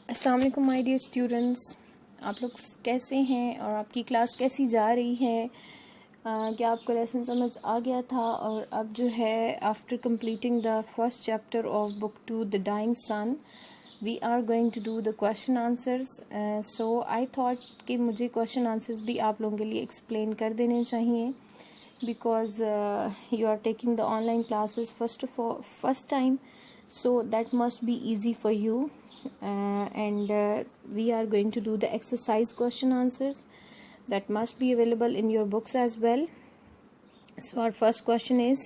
السلام علیکم my dear students, آپ لوگ کیسے ہیں اور آپ کی کلاس کیسی جا رہی ہے؟ کیا آپ کو لیسن سمجھ آ گیا تھا؟ اور اب جو ہے after completing the first chapter of book 2 the dying sun we are going to do the question answers. So I thought کہ مجھے کویشچن آنسرس بھی آپ لوگوں کے لیے ایکسپلین کر دینے چاہیے because you are taking the online classes first time, so that must be easy for you, and we are going to do the exercise question answers that must be available in your books as well. So our first question is,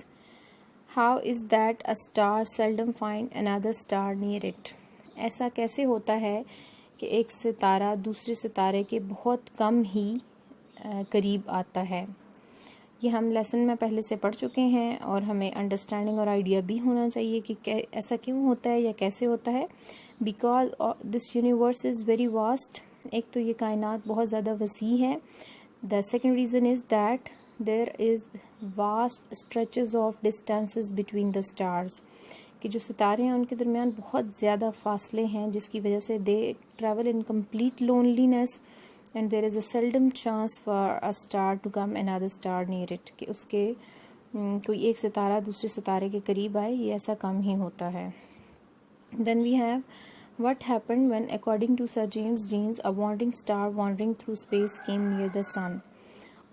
how is that a star seldom find another star near it? ایسا کیسے ہوتا ہے کہ ایک ستارہ دوسرے ستارے کے بہت کم ہی قریب آتا ہے؟ یہ ہم لیسن میں پہلے سے پڑھ چکے ہیں اور ہمیں انڈرسٹینڈنگ اور آئیڈیا بھی ہونا چاہیے کہ ایسا کیوں ہوتا ہے یا کیسے ہوتا ہے. Because this universe is very vast. ایک تو یہ کائنات بہت زیادہ وسیع ہے. The second reason is that there is vast stretches of distances between the stars, کہ جو ستارے ہیں ان کے درمیان بہت زیادہ فاصلے ہیں، جس کی وجہ سے they travel in complete loneliness and there is a seldom chance for a star to come another star near it، کہ اس کے کوئی ایک ستارہ دوسرے ستارے کے قریب آئے، یہ ایسا کم ہی ہوتا ہے. Then we have what happened when according to Sir James Jeans a wandering star wandering through space came near the sun.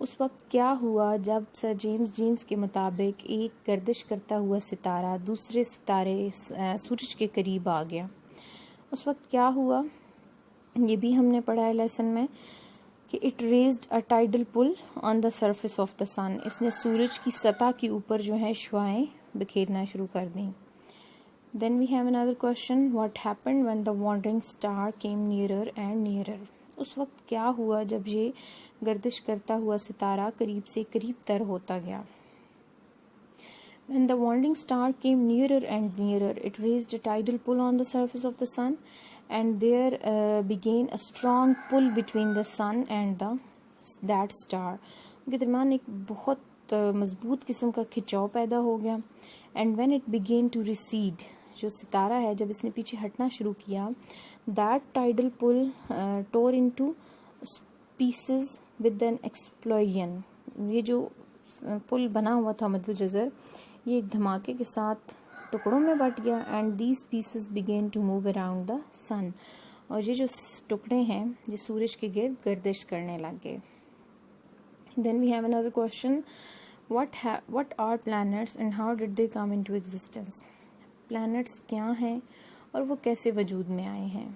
اس وقت کیا ہوا جب سر جیمز جینز کے مطابق ایک گردش کرتا ہوا ستارہ دوسرے ستارے سورج کے قریب آ گیا؟ اس وقت کیا ہوا یہ بھی ہم نے پڑھا ہے لیسن میں کہ it raised a tidal pull on the surface of the sun. اس نے سورج کی سطح کے اوپر جو ہے شعاعیں بکھیرنا شروع کر دیں. Then we have another question, what happened when the wandering star came nearer and nearer. اس وقت کیا ہوا جب یہ گردش کرتا ہوا ستارہ قریب سے قریب تر ہوتا گیا؟ When the wandering star came nearer and nearer, it raised a tidal pull on the surface of the sun, and there began a strong pull between the sun and that star. ان کے درمیان ایک بہت مضبوط قسم کا کھچاؤ پیدا ہو گیا. And when it began to recede, جو ستارہ ہے جب اس نے پیچھے ہٹنا شروع کیا، that tidal pull tore into pieces with an explosion. یہ جو پل بنا ہوا تھا مد جزر، یہ ایک دھماکے کے ساتھ ٹکڑوں میں بٹ گیا. And these pieces began to move around the sun. اور یہ جو ٹکڑے ہیں یہ سورج کے گرد گردش کرنے لگ گئے. Then we have another question, what are planets and how did they come into existence? planets کیا ہیں اور وہ کیسے وجود میں آئے ہیں؟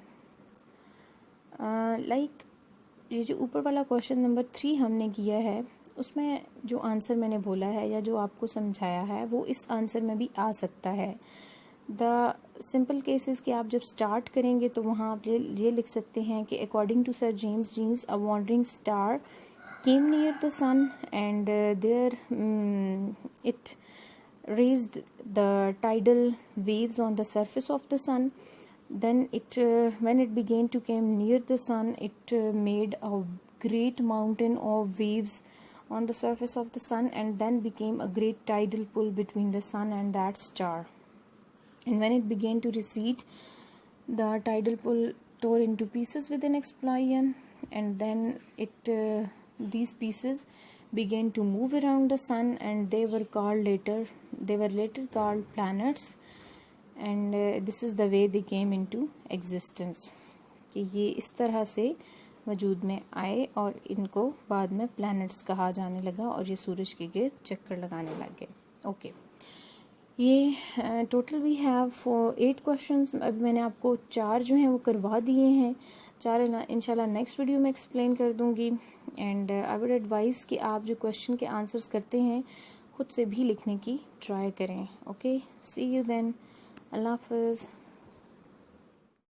لائک یہ جو اوپر والا کویشچن نمبر 3 ہم نے کیا ہے، اس میں جو آنسر میں نے بولا ہے یا جو آپ کو سمجھایا ہے وہ اس آنسر میں بھی آ سکتا ہے. دا سمپل کیسز کہ آپ جب سٹارٹ کریں گے تو وہاں آپ یہ لکھ سکتے ہیں کہ according to sir James Jeans a wandering star came near the sun and there it raised the tidal waves on the surface of the sun. Then when it began to come near the sun, it made a great mountain of waves on the surface of the sun, and then became a great tidal pull between the sun and that star. And when it began to recede, the tidal pull tore into pieces with an explosion, and then these pieces began to move around the sun, and they were later called planets, and this is the way they came into existence. کہ یہ اس طرح سے وجود میں آئے اور ان کو بعد میں پلانٹس کہا جانے لگا اور یہ سورج کے گرد چکر لگانے لگ گئے. اوکے، یہ ٹوٹل وی ہیو 8 کویشچنس. اب میں نے آپ کو 4 جو ہیں وہ کروا دیے ہیں، 4 انشاءاللہ نیکسٹ ویڈیو میں ایکسپلین کر دوں گی. اینڈ آئی وڈ ایڈوائز کہ آپ جو کویشچن کے آنسرس کرتے ہیں خود سے بھی لکھنے کی ٹرائی کریں. Okay, C you then. اللہ حافظ.